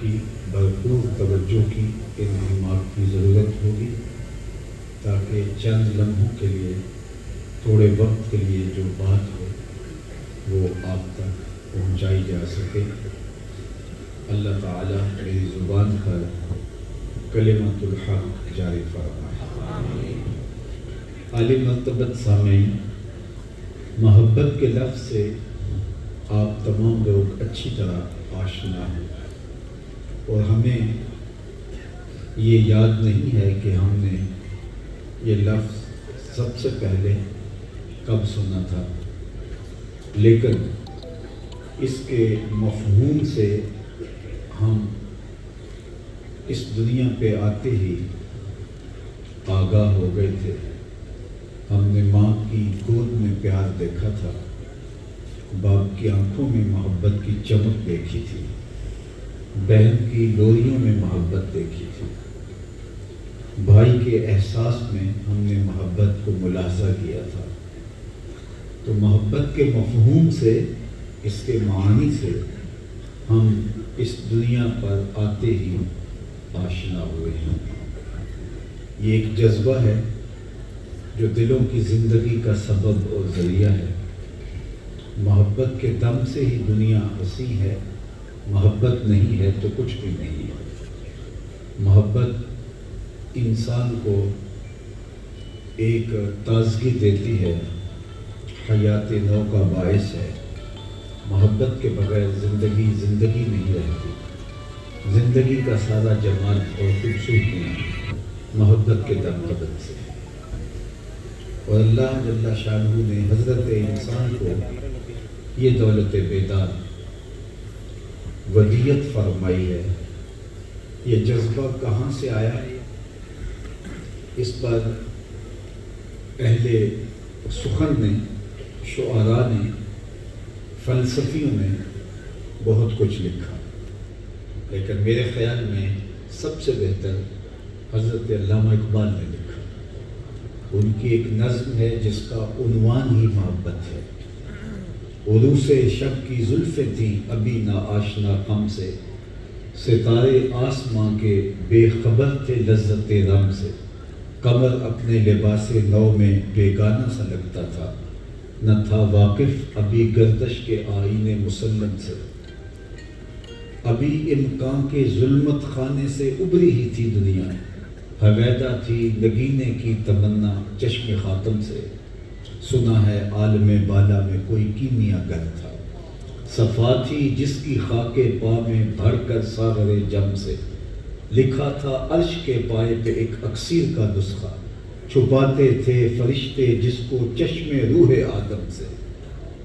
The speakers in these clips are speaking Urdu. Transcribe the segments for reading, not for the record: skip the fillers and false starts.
کی بھرپور توجہ کی انہماک کی ضرورت ہوگی تاکہ چند لمحوں کے لیے تھوڑے وقت کے لیے جو بات ہو وہ آپ تک پہنچائی جا سکے۔ اللہ تعالیٰ میری زبان پر کلمۃ الحق جاری فرمائے۔ عالی مرتبت سامعین، محبت کے لفظ سے آپ تمام لوگ اچھی طرح آشنا ہیں اور ہمیں یہ یاد نہیں ہے کہ ہم نے یہ لفظ سب سے پہلے کب سنا تھا، لیکن اس کے مفہوم سے ہم اس دنیا پہ آتے ہی آگاہ ہو گئے تھے۔ ہم نے ماں کی گود میں پیار دیکھا تھا، باپ کی آنکھوں میں محبت کی چمک دیکھی تھی، بہن کی لوریوں میں محبت دیکھی تھی، بھائی کے احساس میں ہم نے محبت کو ملاحظہ کیا تھا۔ تو محبت کے مفہوم سے، اس کے معانی سے ہم اس دنیا پر آتے ہی آشنا ہوئے ہیں۔ یہ ایک جذبہ ہے جو دلوں کی زندگی کا سبب اور ذریعہ ہے۔ محبت کے دم سے ہی دنیا ہنسی ہے، محبت نہیں ہے تو کچھ بھی نہیں ہے۔ محبت انسان کو ایک تازگی دیتی ہے، حیات نو کا باعث ہے۔ محبت کے بغیر زندگی نہیں رہتی۔ زندگی کا سارا جمال اور خوبصورتیاں محبت کے دم قدم سے۔ اور اللہ جل شانہ نے حضرت انسان کو یہ دولت بیدار ودیت فرمائی ہے۔ یہ جذبہ کہاں سے آیا، اس پر اہل سخن نے، شعراء نے، فلسفیوں نے بہت کچھ لکھا، لیکن میرے خیال میں سب سے بہتر حضرت علامہ اقبال نے لکھا۔ ان کی ایک نظم ہے جس کا عنوان ہی محبت ہے۔ عروس شب کی زلفیں تھیں ابھی نہ آشنا غم سے، ستارے آسماں کے بے خبر تھے لذت رم سے، قمر اپنے لباس نو میں بیگانہ سا لگتا تھا، نہ تھا واقف ابھی گردش کے آئین مسلم سے، ابھی امکان کے ظلمت خانے سے ابری ہی تھی دنیا، حویدہ تھی نگینے کی تمنا چشم خاتم سے، سنا ہے عالم بالا میں کوئی کیمیا گر تھا، صفا تھی جس کی خاک پا میں بھر کر ساغر جم سے، لکھا تھا عرش کے پائے پہ ایک اکسیر کا نسخہ، چھپاتے تھے فرشتے جس کو چشم روح آدم سے،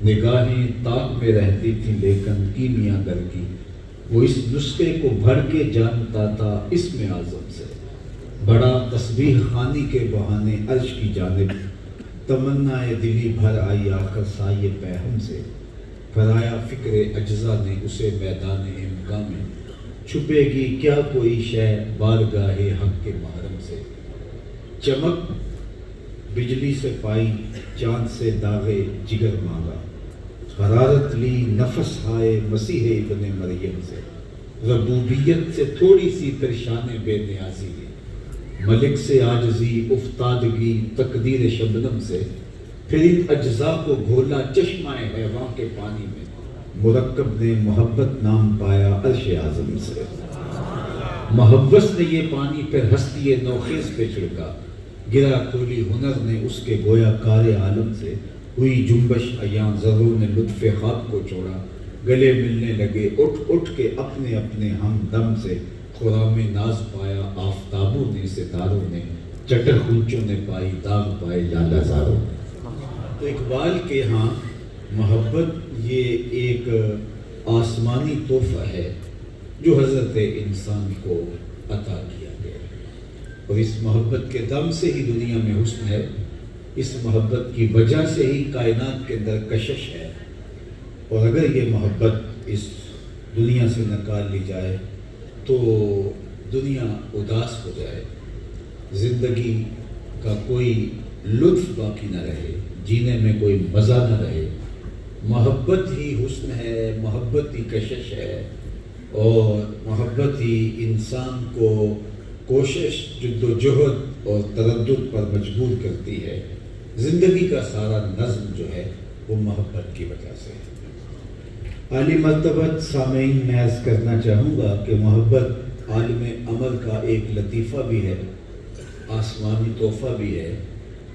نگاہیں طاق میں رہتی تھی لیکن کیمیا گر کی، وہ اس نسخے کو بھر کے جانتا تھا اسم اعظم سے، بڑا تسبیح خوانی کے بہانے عرش کی جانب، تمنا دلی بھر آئی آخر سائے پیہم سے، پھرایا فکر اجزا نے اسے میدان امکان میں، چھپے گی کیا کوئی شے بارگاہ حق کے محرم سے، چمک بجلی سے پائی چاند سے داغے جگر مانگا، حرارت لی نفس ہائے مسیح ابن مریم سے، ربوبیت سے تھوڑی سی پریشان بے نیازی لی، ملک سے عاجزی افتادگی تقدیر شبنم سے، پھر ان اجزاء کو گھولا چشمہ حیوان کے پانی میں، مرکب نے محبت نام پایا عرش اعظم سے، محبت نے یہ پانی پھر ہستی نوخیز پہ چھڑکا، گرا کھولی ہنر نے اس کے گویا کار عالم سے، ہوئی جنبش ایاں ذروں نے لطف خواب کو چھوڑا، گلے ملنے لگے اٹھ اٹھ کے اپنے اپنے ہمدم سے، خرام ناز پایا آفتابوں نے ستاروں نے، چٹر خونچوں نے پائی داغ پائے لالا زاروں نے۔ تو اقبال کے ہاں محبت یہ ایک آسمانی تحفہ ہے جو حضرت انسان کو عطا کیا گیا، اور اس محبت کے دم سے ہی دنیا میں حسن ہے، اس محبت کی وجہ سے ہی کائنات کے اندر کشش ہے، اور اگر یہ محبت اس دنیا سے نکال لی جائے تو دنیا اداس ہو جائے، زندگی کا کوئی لطف باقی نہ رہے، جینے میں کوئی مزہ نہ رہے۔ محبت ہی حسن ہے، محبت ہی کشش ہے، اور محبت ہی انسان کو کوشش، جد و جہد اور تردد پر مجبور کرتی ہے۔ زندگی کا سارا نظم جو ہے وہ محبت کی وجہ سے ہے۔ عالی مرتبت سامعین، میں عرض کرنا چاہوں گا کہ محبت عالم عمل کا ایک لطیفہ بھی ہے، آسمانی تحفہ بھی ہے،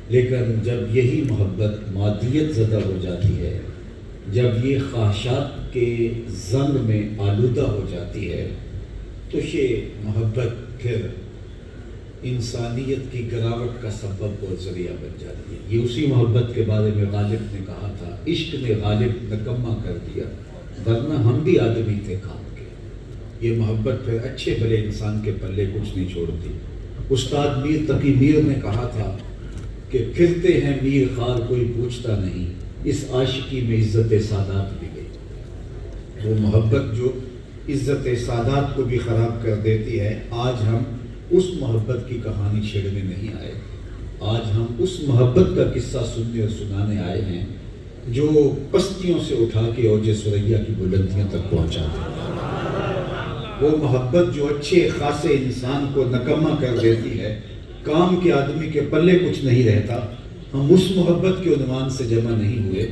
لیکن جب یہی محبت مادیت زدہ ہو جاتی ہے، جب یہ خواہشات کے زنگ میں آلودہ ہو جاتی ہے، تو یہ محبت پھر انسانیت کی گراوٹ کا سبب اور ذریعہ بن جاتی ہے۔ یہ اسی محبت کے بارے میں غالب نے کہا تھا، عشق نے غالب نکما کر دیا، ورنہ ہم بھی آدمی تھے کام کے۔ یہ محبت پھر اچھے بھلے انسان کے پلے کچھ نہیں چھوڑتی۔ استاد میر تقی میر نے کہا تھا کہ پھرتے ہیں میر خار کوئی پوچھتا نہیں، اس عاشقی میں عزت سادات بھی گئی۔ وہ محبت جو عزت سادات کو بھی خراب کر دیتی ہے، آج ہم اس محبت کی کہانی چھیڑنے نہیں آئے، آج ہم اس محبت کا قصہ سننے اور سنانے آئے ہیں جو پستیوں سے اٹھا کے اوج ثریا کی بلندیاں تک پہنچا دے۔ وہ محبت جو اچھے خاصے انسان کو نکما کر دیتی ہے، کام کے آدمی کے پلے کچھ نہیں رہتا۔ ہم اس محبت کے عنوان سے جمع نہیں ہوئے،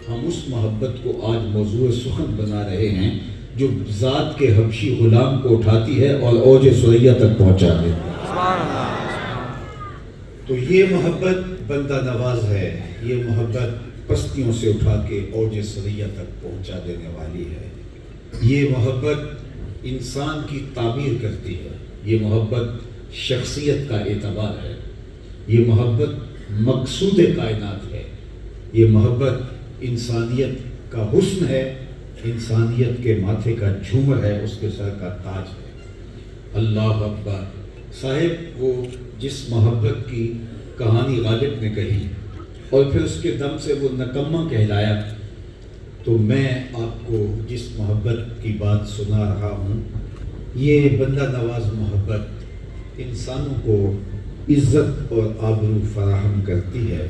ہم اس محبت کو آج موضوع سخن بنا رہے ہیں جو ذات کے حبشی غلام کو اٹھاتی ہے اور اوج ثریا تک پہنچا دیتی ہے۔ تو یہ محبت بندہ نواز ہے، یہ محبت پستیوں سے اٹھا کے اوج ثریا تک پہنچا دینے والی ہے۔ یہ محبت انسان کی تعمیر کرتی ہے، یہ محبت شخصیت کا اعتبار ہے، یہ محبت مقصود کائنات ہے، یہ محبت انسانیت کا حسن ہے، انسانیت کے ماتھے کا جھومر ہے، اس کے سر کا تاج ہے۔ اللہ اکبر صاحب، وہ جس محبت کی کہانی غالب نے کہی اور پھر اس کے دم سے وہ نکما کہلایا، تو میں آپ کو جس محبت کی بات سنا رہا ہوں، یہ بندہ نواز محبت انسانوں کو عزت اور آبرو فراہم کرتی ہے،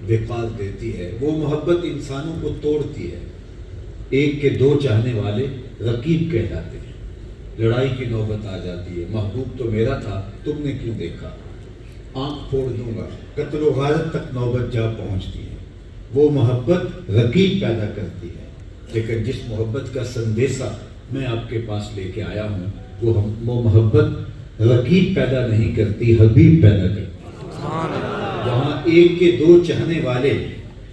وقار دیتی ہے۔ وہ محبت انسانوں کو توڑتی ہے۔ ایک کے دو چاہنے والے رقیب کہلاتے ہیں، لڑائی کی نوبت آ جاتی ہے، محبوب تو میرا تھا، تم نے کیوں دیکھا، آنکھ پھوڑ دوں گا، قتل و غارت تک نوبت جا پہنچتی ہے۔ وہ محبت رقیب پیدا کرتی ہے، لیکن جس محبت کا سندیسہ میں آپ کے پاس لے کے آیا ہوں، وہ محبت رقیب پیدا نہیں کرتی، حبیب پیدا کرتی ہے۔ جہاں ایک کے دو چاہنے والے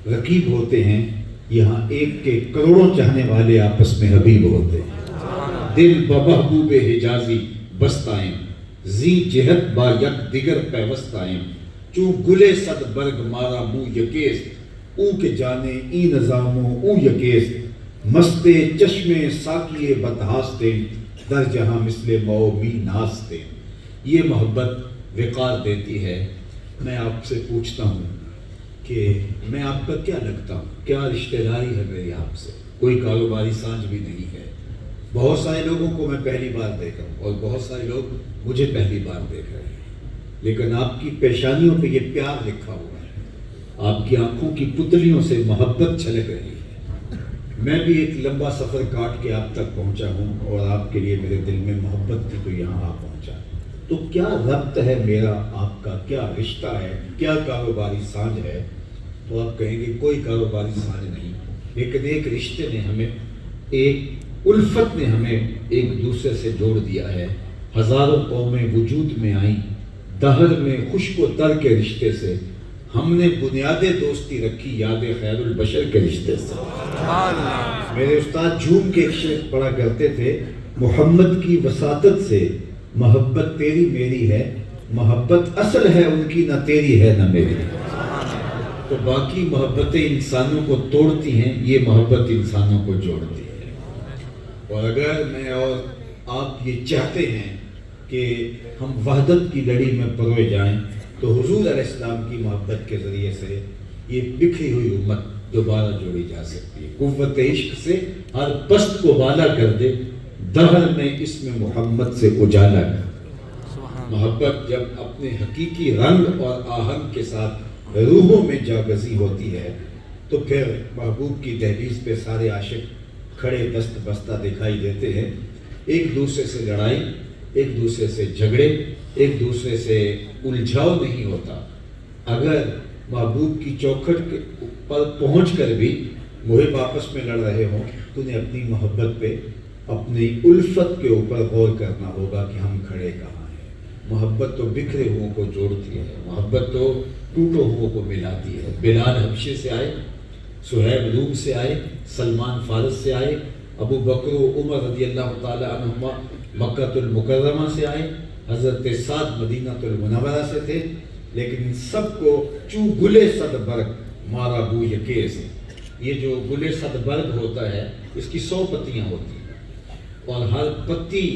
رقیب ہوتے ہیں، یہاں ایک کے کروڑوں چاہنے والے آپس میں حبیب ہوتے ہیں۔ دل بمحبوب حجازی بستائیں، زی جہت با یک دیگر پیوستائیں، چوں گلے صد برگ مارا مو یکیس، او کے جانے ای نظاموں او یکیس، مستے چشمے ساکیے بتہاستے، در جہاں مثل مو می ناستے۔ یہ محبت وقار دیتی ہے۔ میں آپ سے پوچھتا ہوں کہ میں آپ کا کیا لگتا ہوں، کیا رشتہ داری ہے میری آپ سے؟ کوئی کاروباری سانج بھی نہیں ہے۔ بہت سارے لوگوں کو میں پہلی بار دیکھ رہا ہوں اور بہت سارے لوگ مجھے پہلی بار دیکھ رہے ہیں، لیکن آپ کی پیشانیوں پہ یہ پیار لکھا ہوا ہے، آپ کی آنکھوں کی پتلیوں سے محبت چھلک رہی ہے۔ میں بھی ایک لمبا سفر کاٹ کے آپ تک پہنچا ہوں اور آپ کے لیے میرے دل میں محبت تھی تو یہاں آ پہنچا۔ تو کیا ربط ہے میرا آپ کا، کیا رشتہ ہے، کیا کاروباری سانج ہے؟ تو آپ کہیں گے کوئی کاروباری سانج نہیں، لیکن ایک رشتے نے ہمیں، ایک الفت نے ہمیں ایک دوسرے سے جوڑ دیا ہے۔ ہزاروں قومیں وجود میں آئیں، دہر میں خشک و تر کے رشتے سے، ہم نے بنیاد دوستی رکھی یاد خیر البشر کے رشتے سے۔ میرے استاد جھوم کے ایک شعر پڑھا کرتے تھے، محمد کی وساطت سے محبت تیری میری ہے، محبت اصل ہے ان کی نہ تیری ہے نہ میری۔ تو باقی محبتیں انسانوں کو توڑتی ہیں، یہ محبت انسانوں کو جوڑتی ہے۔ اور اگر میں اور آپ یہ چاہتے ہیں کہ ہم وحدت کی لڑی میں پروئے جائیں تو حضور علیہ السلام کی محبت کے ذریعے سے یہ بکھری ہوئی امت دوبارہ جوڑی جا سکتی ہے۔ قوت عشق سے ہر پست کو بالا کر دے، دہر میں اسم محمد سے اجالا کر۔ محبت جب اپنے حقیقی رنگ اور آہنگ کے ساتھ روحوں میں جاگزی ہوتی ہے تو پھر محبوب کی دہلیز پہ سارے عاشق کھڑے دست بستہ دکھائی دیتے ہیں، ایک دوسرے سے لڑائی، ایک دوسرے سے جھگڑے، ایک دوسرے سے الجھاؤ نہیں ہوتا۔ اگر محبوب کی چوکھٹ کے پر پہنچ کر بھی محب آپس میں لڑ رہے ہوں تو انہیں اپنی محبت پہ، اپنی الفت کے اوپر غور کرنا ہوگا کہ ہم کھڑے کہاں ہیں۔ محبت تو بکھرے ہوں کو جوڑتی ہے، محبت تو ٹوٹے ہوں کو ملاتی ہے۔ بلال حبشے سے آئے، صہیب روم سے آئے، سلمان فارس سے آئے، ابو بکر و عمر رضی اللہ تعالی عنہما مکہ المکرمہ سے آئے، حضرت سعد مدینہ المنورہ سے تھے، لیکن ان سب کو چوں گلے صد برگ مارا بو یکے سے۔ یہ جو گلے صد برگ ہوتا ہے اس کی 100 پتیاں ہوتی ہیں اور ہر پتی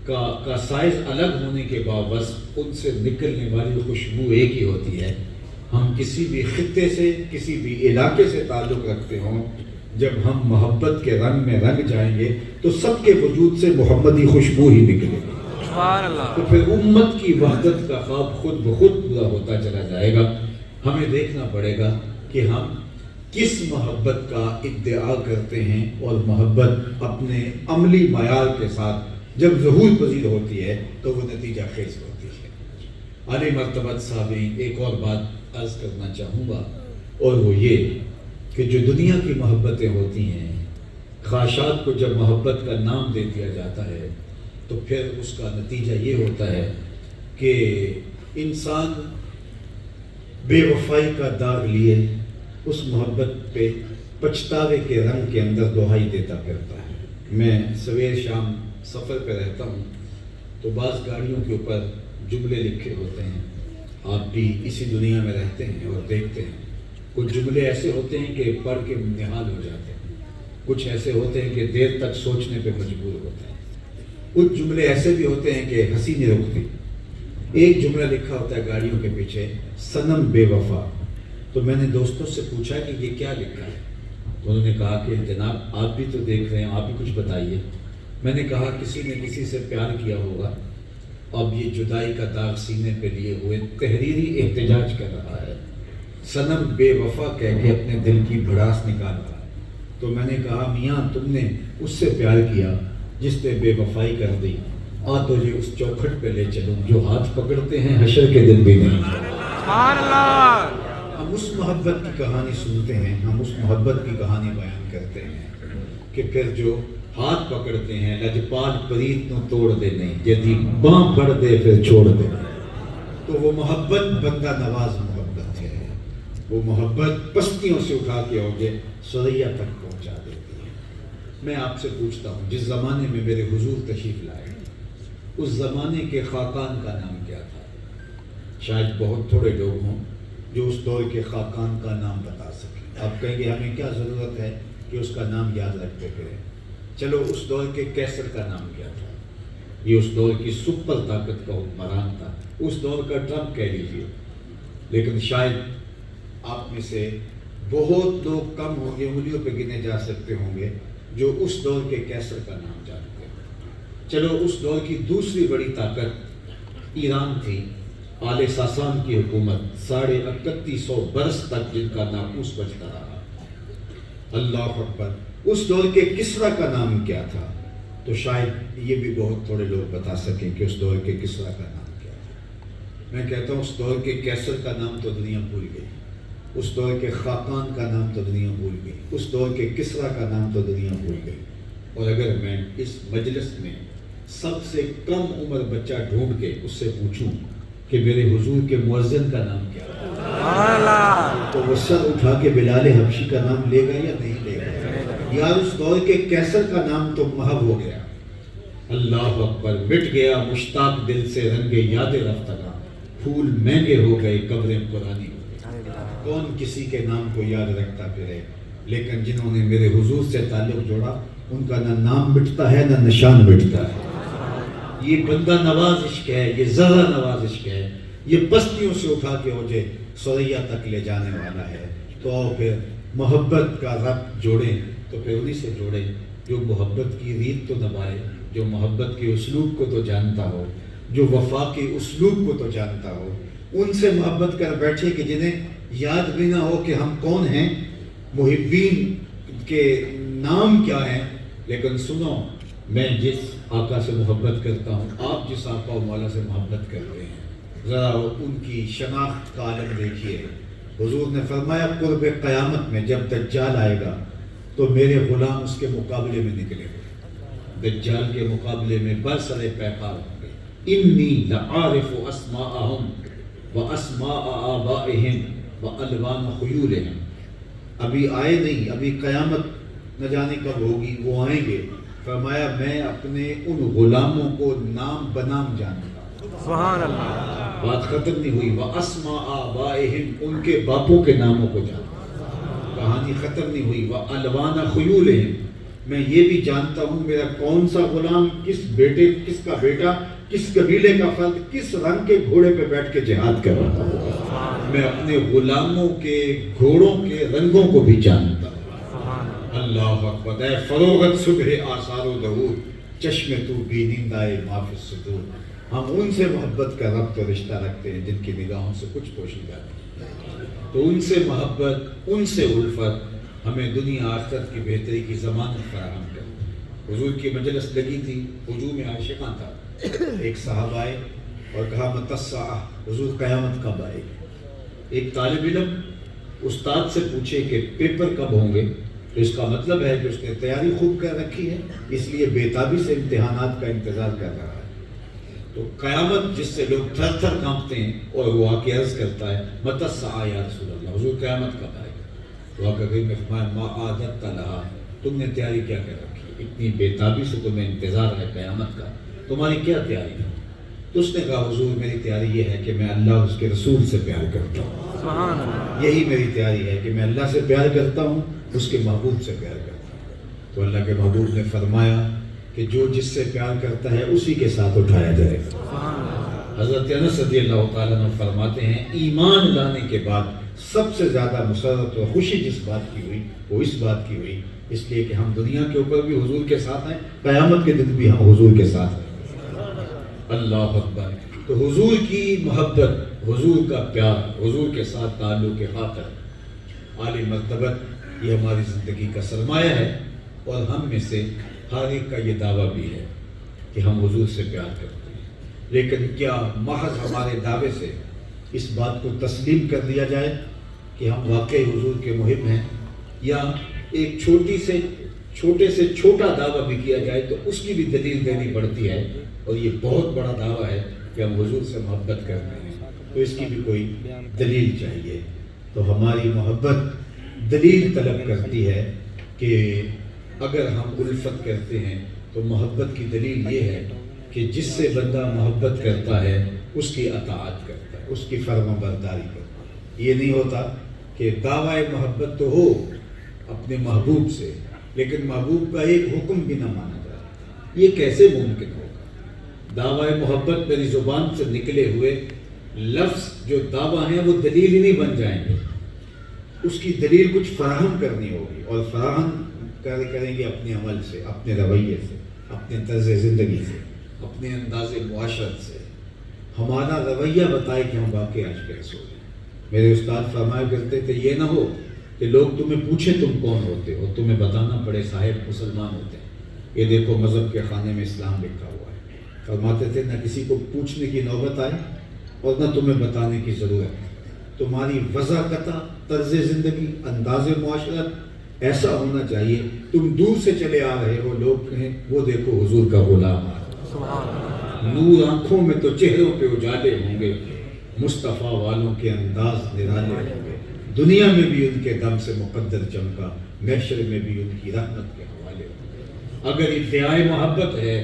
کا سائز الگ ہونے کے باوجود ان سے نکلنے والی خوشبو ایک ہی ہوتی ہے۔ ہم کسی بھی خطے سے، کسی بھی علاقے سے تعلق رکھتے ہوں، جب ہم محبت کے رنگ میں رنگ جائیں گے تو سب کے وجود سے محمدی خوشبو ہی نکلے گی۔ سبحان اللہ۔ تو پھر امت کی وحدت کا خواب خود بخود پورا ہوتا چلا جائے گا۔ ہمیں دیکھنا پڑے گا کہ ہم کس محبت کا ادعا کرتے ہیں، اور محبت اپنے عملی معیار کے ساتھ جب ظہور پذیر ہوتی ہے تو وہ نتیجہ خیز ہوتی ہے۔ عالی مرتبت صاحبین، ایک اور بات عرض کرنا چاہوں گا، اور وہ یہ کہ جو دنیا کی محبتیں ہوتی ہیں، خواہشات کو جب محبت کا نام دے دیا جاتا ہے تو پھر اس کا نتیجہ یہ ہوتا ہے کہ انسان بے وفائی کا داغ لیے اس محبت پہ پچھتاوے کے رنگ کے اندر دہائی دیتا پھرتا ہے۔ میں سویر شام سفر پہ رہتا ہوں تو بعض گاڑیوں کے اوپر جملے لکھے ہوتے ہیں، آپ بھی اسی دنیا میں رہتے ہیں اور دیکھتے ہیں۔ کچھ جملے ایسے ہوتے ہیں کہ پڑھ کے نہال ہو جاتے ہیں، کچھ ایسے ہوتے ہیں کہ دیر تک سوچنے پہ مجبور ہوتے ہیں، کچھ جملے ایسے بھی ہوتے ہیں کہ ہنسی نہیں رکتی۔ ایک جملہ لکھا ہوتا ہے گاڑیوں کے پیچھے، صنم بے وفا۔ تو میں نے دوستوں سے پوچھا کہ یہ کیا لکھا ہے، تو انہوں نے کہا کہ جناب آپ بھی تو دیکھ رہے ہیں، آپ بھی کچھ بتائیے۔ میں نے کہا کسی نے کسی سے پیار کیا ہوگا، اب یہ جدائی کا داغ سینے پہ لیے ہوئے تحریری احتجاج کر رہا ہے، صنم بے وفا کہہ کے اپنے دل کی بھڑاس نکال رہا ہے۔ تو میں نے کہا میاں تم نے اس سے پیار کیا جس نے بے وفائی کر دی، آ تو یہ اس چوکھٹ پہ لے چلوں جو ہاتھ پکڑتے ہیں حشر کے دن بھی نہیں۔ سبحان اللہ۔ ہم اس محبت کی کہانی سنتے ہیں، ہم اس محبت کی کہانی بیان کرتے ہیں کہ پھر جو ہاتھ پکڑتے ہیں لجپال پریت نو توڑ دے نہیں، جدی باں پڑ دے پھر چھوڑ دے۔ تو وہ محبت بندہ نواز محبت ہے، وہ محبت پستیوں سے اٹھا کے ہوگے سریا تک پہنچا دیتی ہے۔ میں آپ سے پوچھتا ہوں، جس زمانے میں میرے حضور تشریف لائے اس زمانے کے خاقان کا نام کیا تھا؟ شاید بہت تھوڑے لوگ ہوں جو اس دور کے خاقان کا نام بتا سکیں۔ آپ کہیں گے ہمیں کیا ضرورت ہے کہ اس کا نام یاد رکھتے پھریں۔ چلو اس دور کے کیسر کا نام کیا تھا؟ یہ اس دور کی سپر طاقت کا حکمران تھا، اس دور کا ٹرمپ کہہ لیجیے۔ لیکن شاید آپ میں سے بہت لوگ کم ہوں گے، انگلیوں پہ گنے جا سکتے ہوں گے جو اس دور کے کیسر کا نام جانتے ہیں۔ چلو اس دور کی دوسری بڑی طاقت ایران تھی، آل ساسان کی حکومت، 3150 برس تک جن کا ناقوس بجتا رہا۔ اللہ اکبر۔ اس دور کے کسرا کا نام کیا تھا؟ تو شاید یہ بھی بہت تھوڑے لوگ بتا سکیں کہ اس دور کے کسرا کا نام کیا تھا۔ میں کہتا ہوں اس دور کے کیسر کا نام تو دنیا بھول گئی، اس دور کے خاقان کا نام تو دنیا بھول گئی، اس دور کے کسرا کا نام تو دنیا بھول گئی۔ اور اگر میں اس مجلس میں سب سے کم عمر بچہ ڈھونڈ کے اس سے پوچھوں کہ میرے حضور کے مؤذن کا نام کیا ہے، تو وہ سر اٹھا کے بلال حبشی کا نام لے گا یا نہیں لے گا؟ یار اس دور کے کیسر کا نام تو محو ہو گیا۔ اللہ اکبر۔ مٹ گیا مشتاق دل سے رنگ یاد رفتگاں، پھول مہنگے ہو گئے قبریں پرانی ہو گئی۔ کون کسی کے نام کو یاد رکھتا پھرے، لیکن جنہوں نے میرے حضور سے تعلق جوڑا ان کا نہ نام مٹتا ہے نہ نشان مٹتا ہے۔ یہ بندہ نواز عشق ہے، یہ ذرہ نواز عشق ہے، یہ بستیوں سے اٹھا کے مجھے سریا تک لے جانے والا ہے۔ تو آؤ پھر محبت کا ربط جوڑیں، تو پھر انہی سے جوڑیں جو محبت کی ریت تو نبھائے، جو محبت کے اسلوب کو تو جانتا ہو، جو وفا کے اسلوب کو تو جانتا ہو۔ ان سے محبت کر بیٹھے کہ جنہیں یاد بھی نہ ہو کہ ہم کون ہیں، محبین کے نام کیا ہیں، لیکن سنو میں جس آقا سے محبت کرتا ہوں، آپ جس آقا و مولا سے محبت کرتے ہیں ذرا ان کی شناخت کا عالم دیکھیے۔ حضور نے فرمایا قرب قیامت میں جب دجال آئے گا تو میرے غلام اس کے مقابلے میں نکلے گے، دجال کے مقابلے میں برسر پیکار ہوں گے۔ انی لعارف اسماءہم واسماء آبائہم والوان خیولہم۔ ابھی آئے نہیں، ابھی قیامت نہ جانے کب ہوگی، وہ آئیں گے۔ فرمایا میں اپنے ان غلاموں کو نام بنام جانتا ہوں۔ سبحان اللہ۔ بات ختم نہیں ہوئی، وَأَسْمَاءَ آبَائِهِمْ، ان کے باپوں کے ناموں کو جانتا ہوں۔ کہانی ختم نہیں ہوئی، وَأَلْوَانَ خُيُولِهِمْ، میں یہ بھی جانتا ہوں میرا کون سا غلام کس کا بیٹا کس قبیلے کا فرد کس رنگ کے گھوڑے پہ بیٹھ کے جہاد کر رہا ہوگا۔ میں اپنے غلاموں کے گھوڑوں کے رنگوں کو بھی جانتا ہوں۔ اللہ اکبر۔ اے فروغت صبح آثار و ظہور، چشم تو بینندائے ما فی الصدور۔ ہم ان سے محبت کا ربط و رشتہ رکھتے ہیں جن کی نگاہوں سے کچھ پوشیدہ نہیں، تو ان سے محبت، ان سے الفت ہمیں دنیا آخرت کی بہتری کی ضمانت فراہم کرے۔ حضور کی مجلس لگی تھی، ہجوم عاشقاں تھا، ایک صاحب آئے اور کہا متی الساعہ، حضور قیامت کب آئے گی؟ ایک طالب علم استاد سے پوچھے کہ پیپر کب ہوں گے، تو اس کا مطلب ہے کہ اس نے تیاری خوب کر رکھی ہے، اس لیے بےتابی سے امتحانات کا انتظار کر رہا ہے۔ تو قیامت جس سے لوگ تھر تھر کانپتے ہیں، اور وہ آ کے عرض کرتا ہے متی الساعہ یا رسول اللہ، حضور قیامت کب آئے گا؟ وہ آقا میں فرمایا ما عادت لہا، تم نے تیاری کیا کر رکھی؟ اتنی بےتابی سے تمہیں انتظار ہے قیامت کا، تمہاری کیا تیاری ہے؟ تو اس نے کہا حضور میری تیاری یہ ہے کہ میں اللہ اور اس کے رسول سے پیار کرتا ہوں، سبحان اللہ۔ یہی میری تیاری ہے کہ میں اللہ سے پیار کرتا ہوں، اس کے محبوب سے پیار کرتا ہوں۔ تو اللہ کے محبوب نے فرمایا کہ جو جس سے پیار کرتا ہے اسی کے ساتھ اٹھایا جائے گا۔ حضرت انس رضی اللہ تعالیٰ عنہ فرماتے ہیں ایمان لانے کے بعد سب سے زیادہ مسرت اور خوشی جس بات کی ہوئی وہ اس بات کی ہوئی، اس لیے کہ ہم دنیا کے اوپر بھی حضور کے ساتھ ہیں، قیامت کے دن بھی ہم حضور کے ساتھ ہیں۔ اللہ اکبر۔ تو حضور کی محبت، حضور کا پیار، حضور کے ساتھ تعلق خاطر عالی مرتبت، یہ ہماری زندگی کا سرمایہ ہے، اور ہم میں سے ہر ایک کا یہ دعویٰ بھی ہے کہ ہم حضور سے پیار کرتے ہیں، لیکن کیا محض ہمارے دعوے سے اس بات کو تسلیم کر دیا جائے کہ ہم واقعی حضور کے محب ہیں، یا ایک چھوٹے سے چھوٹا دعویٰ بھی کیا جائے تو اس کی بھی دلیل دینی پڑتی ہے، اور یہ بہت بڑا دعویٰ ہے کہ ہم حضور سے محبت کرتے ہیں، تو اس کی بھی کوئی دلیل چاہیے۔ تو ہماری محبت دلیل طلب کرتی ہے کہ اگر ہم الفت کرتے ہیں تو محبت کی دلیل یہ ہے کہ جس سے بندہ محبت کرتا ہے اس کی اطاعت کرتا ہے، اس کی فرما برداری کرتا ہے۔ یہ نہیں ہوتا کہ دعوی محبت تو ہو اپنے محبوب سے، لیکن محبوب کا ایک حکم بھی نہ مانا جائے، یہ کیسے ممکن ہوگا؟ دعوی محبت میری زبان سے نکلے ہوئے لفظ جو دعویٰ ہیں وہ دلیل ہی نہیں بن جائیں گے، اس کی دلیل کچھ فراہم کرنی ہوگی، اور فراہم کریں گے اپنے عمل سے، اپنے رویے سے، اپنے طرز زندگی سے، اپنے انداز معاشرت سے۔ ہمارا رویہ بتائے کہ ہم واقعی عاشق رسول ہیں۔ میرے استاد فرمایا کرتے تھے یہ نہ ہو کہ لوگ تمہیں پوچھیں تم کون ہوتے ہو، تمہیں بتانا پڑے صاحب مسلمان ہوتے ہیں، یہ دیکھو مذہب کے خانے میں اسلام لکھا ہوا ہے۔ فرماتے تھے نہ کسی کو پوچھنے کی نوبت آئے اور نہ تمہیں بتانے کی ضرورت، تمہاری وضاحت، طرز زندگی، انداز معاشرت ایسا ہونا چاہیے تم دور سے چلے آ رہے ہو، لوگ کہیں وہ دیکھو حضور کا غلام آ رہا، نور آنکھوں میں تو چہروں پہ اجالے ہوں گے، مصطفیٰ والوں کے انداز نرالے ہوں گے، دنیا میں بھی ان کے دم سے مقدر چمکا، محشر میں بھی ان کی رحمت کے حوالے ہوں گے۔ اگر ادعائے محبت ہے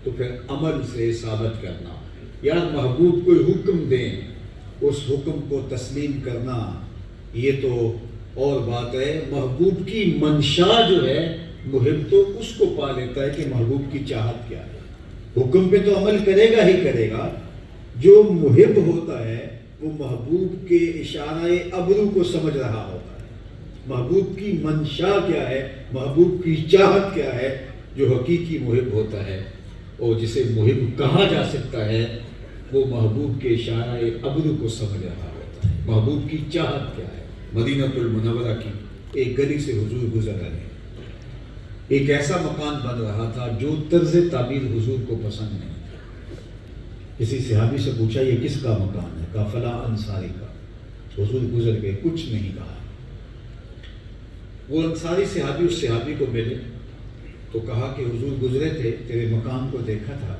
تو پھر عمل سے ثابت کرنا، یار محبوب کوئی حکم دیں اس حکم کو تسلیم کرنا، یہ تو اور بات ہے۔ محبوب کی منشا جو ہے، محب تو اس کو پا لیتا ہے کہ محبوب کی چاہت کیا ہے، حکم پہ تو عمل کرے گا ہی کرے گا۔ جو محب ہوتا ہے وہ محبوب کے اشارہ ابرو کو سمجھ رہا ہوتا ہے، محبوب کی منشا کیا ہے، محبوب کی چاہت کیا ہے۔ جو حقیقی محب ہوتا ہے اور جسے محب کہا جا سکتا ہے، وہ محبوب کے اشارہ ابرو کو سمجھ رہا ہوتا ہے، محبوب کی چاہت کیا ہے۔ مدینہ المنورہ کی ایک گلی سے حضور گزر رہے ہیں، ایک ایسا مکان بن رہا تھا جو طرز تعبیر حضور کو پسند نہیں تھا۔ کسی صحابی سے پوچھا یہ کس کا مکان ہے؟ کہا فلاں انصاری کا۔ حضور گزر گئے، کچھ نہیں کہا۔ وہ انصاری صحابی اس صحابی کو ملے تو کہا کہ حضور گزرے تھے، تیرے مکان کو دیکھا تھا،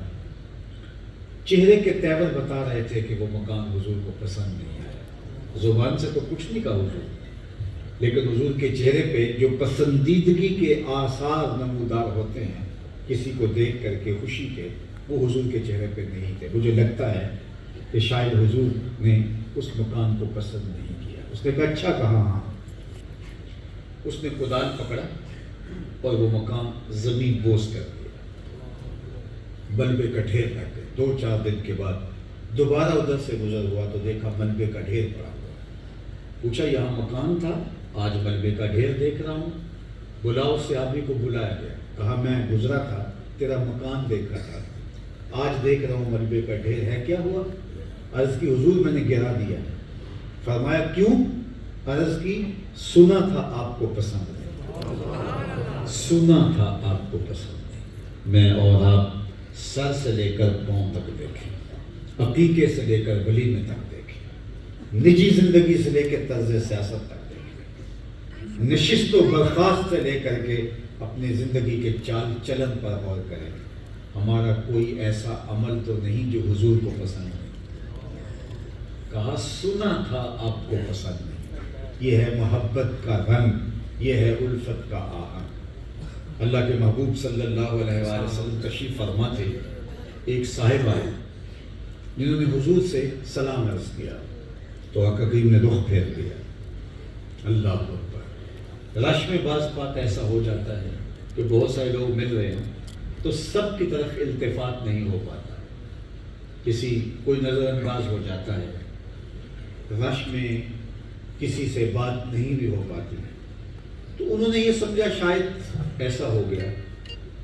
چہرے کے تیور بتا رہے تھے کہ وہ مکان حضور کو پسند نہیں آیا۔ زبان سے تو کچھ نہیں کہا حضور، لیکن حضور کے چہرے پہ جو پسندیدگی کے آثار نمودار ہوتے ہیں کسی کو دیکھ کر کے خوشی کے، وہ حضور کے چہرے پہ نہیں تھے۔ مجھے لگتا ہے کہ شاید حضور نے اس مکان کو پسند نہیں کیا۔ اس نے کہا اچھا کہا ہاں۔ اس نے کدال پکڑا اور وہ مکان زمین بوس کر دیا، ملبے کا ڈھیر رکھ گئے۔ 2-4 دن کے بعد دوبارہ ادھر سے گزر ہوا تو دیکھا ملبے کا ڈھیر پڑا ہوا۔ پوچھا یہاں مکان تھا، آج ملبے کا ڈھیر دیکھ رہا ہوں۔ بلاؤ صحابی کو بلایا گیا، کہا میں گزرا تھا، تیرا مکان دیکھا تھا، آج دیکھ رہا ہوں ملبے کا ڈھیر ہے، کیا ہوا؟ عرض کی حضور میں نے گرا دیا۔ فرمایا کیوں؟ عرض کی سنا تھا آپ کو پسند نہیں، سنا تھا آپ کو پسند نہیں۔ میں اور آپ سر سے لے کر پاؤں تک دیکھیں، عقیقے سے لے کر ولیمے تک دیکھیں، نجی زندگی سے لے کے طرز سیاست تک دیکھیں، نشست و برخاست سے لے کر کے اپنی زندگی کے چال چلن پر غور کریں۔ ہمارا کوئی ایسا عمل تو نہیں جو حضور کو پسند نہیں۔ کہا سنا تھا آپ کو پسند نہیں۔ یہ ہے محبت کا رنگ، یہ ہے الفت کا آہنگ۔ اللہ کے محبوب صلی اللہ علیہ وآلہ وسلم تشریف فرما تھے، ایک صاحب آئے جنہوں نے حضور سے سلام عرض کیا تو آقا کریم نے رخ پھیر دیا۔ اللہ اکبر۔ رش میں بعض بات ایسا ہو جاتا ہے کہ بہت سارے لوگ مل رہے ہیں تو سب کی طرف التفات نہیں ہو پاتا، کسی کوئی نظر انداز ہو جاتا ہے، رش میں کسی سے بات نہیں بھی ہو پاتی، تو انہوں نے یہ سمجھا شاید ایسا ہو گیا،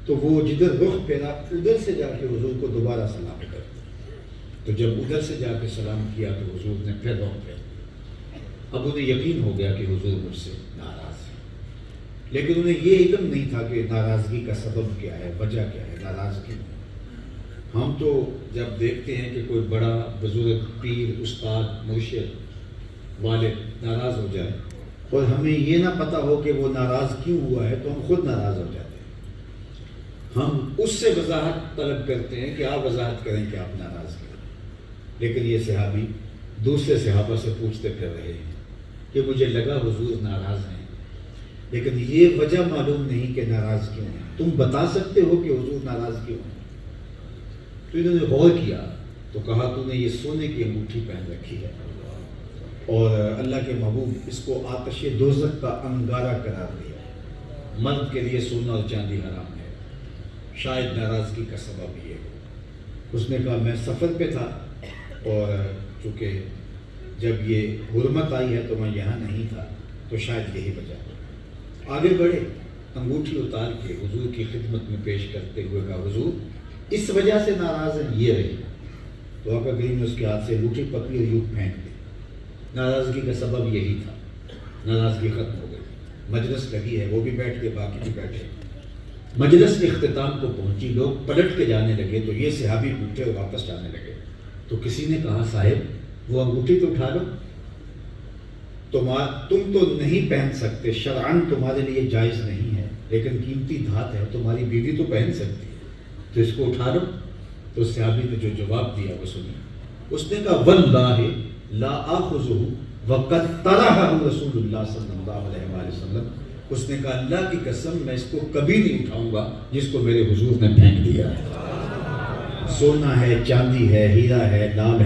تو وہ جدھر رخ پھیرا ادھر سے جا کے حضور کو دوبارہ سلام کر دیا۔ تو جب ادھر سے جا کے سلام کیا تو حضور نے پھر رخ پھیرا۔ اب انہیں یقین ہو گیا کہ حضور مجھ سے ناراض ہے، لیکن انہیں یہ علم نہیں تھا کہ ناراضگی کا سبب کیا ہے، وجہ کیا ہے ناراضگی۔ ہم تو جب دیکھتے ہیں کہ کوئی بڑا بزرگ پیر استاد مرشد والد ناراض ہو جائے اور ہمیں یہ نہ پتہ ہو کہ وہ ناراض کیوں ہوا ہے تو ہم خود ناراض ہو جاتے ہیں۔ ہم اس سے وضاحت طلب کرتے ہیں کہ آپ وضاحت کریں کہ آپ ناراض کیوں۔ لیکن یہ صحابی دوسرے صحابہ سے پوچھتے پھر رہے ہیں کہ مجھے لگا حضور ناراض ہیں، لیکن یہ وجہ معلوم نہیں کہ ناراض کیوں ہیں، تم بتا سکتے ہو کہ حضور ناراض کیوں ہیں؟ تو انہوں نے غور کیا تو کہا تو نے یہ سونے کی انگوٹھی پہن رکھی ہے اور اللہ کے محبوب اس کو آتش دوزخ کا انگارہ قرار دیا، مرد کے لیے سونا اور چاندی حرام ہے، شاید ناراضگی کا سبب یہ ہو۔ اس نے کہا میں سفر پہ تھا اور چونکہ جب یہ حرمت آئی ہے تو میں یہاں نہیں تھا، تو شاید یہی وجہ ہے۔ آگے بڑھے، انگوٹھی اتار کے حضور کی خدمت میں پیش کرتے ہوئے کہا حضور اس وجہ سے ناراض ہیں، یہ رہی۔ تو آقا کریم نے اس کے ہاتھ سے انگوٹھی پکڑی اور یوں پھینک دی۔ ناراضگی کا سبب یہی تھا، ناراضگی ختم ہو گئی۔ مجلس لگی ہے، وہ بھی بیٹھ کے باقی بھی بیٹھے۔ مجلس کے اختتام کو پہنچی، لوگ پلٹ کے جانے لگے تو یہ صحابی اٹھے اور واپس جانے لگے۔ تو کسی نے کہا صاحب وہ انگوٹھی تو اٹھا لو، تم تو نہیں پہن سکتے، شرعاً تمہارے لیے جائز نہیں ہے، لیکن قیمتی دھات ہے، تمہاری بیوی تو پہن سکتی ہے، تو اس کو اٹھا لو۔ تو صحابی نے جو جواب دیا وہ سنی۔ اس نے کہا واللہ لا آخذہ وقد طرحہ رسول اللہ صلی اللہ علیہ وآلہ وسلم۔ اس نے کہا اللہ کی قسم میں اس کو کبھی نہیں اٹھاؤں گا جس کو میرے حضور نے پھینک دیا ہے۔ سونا ہے، چاندی ہے، ہیرا ہے، لال ہے۔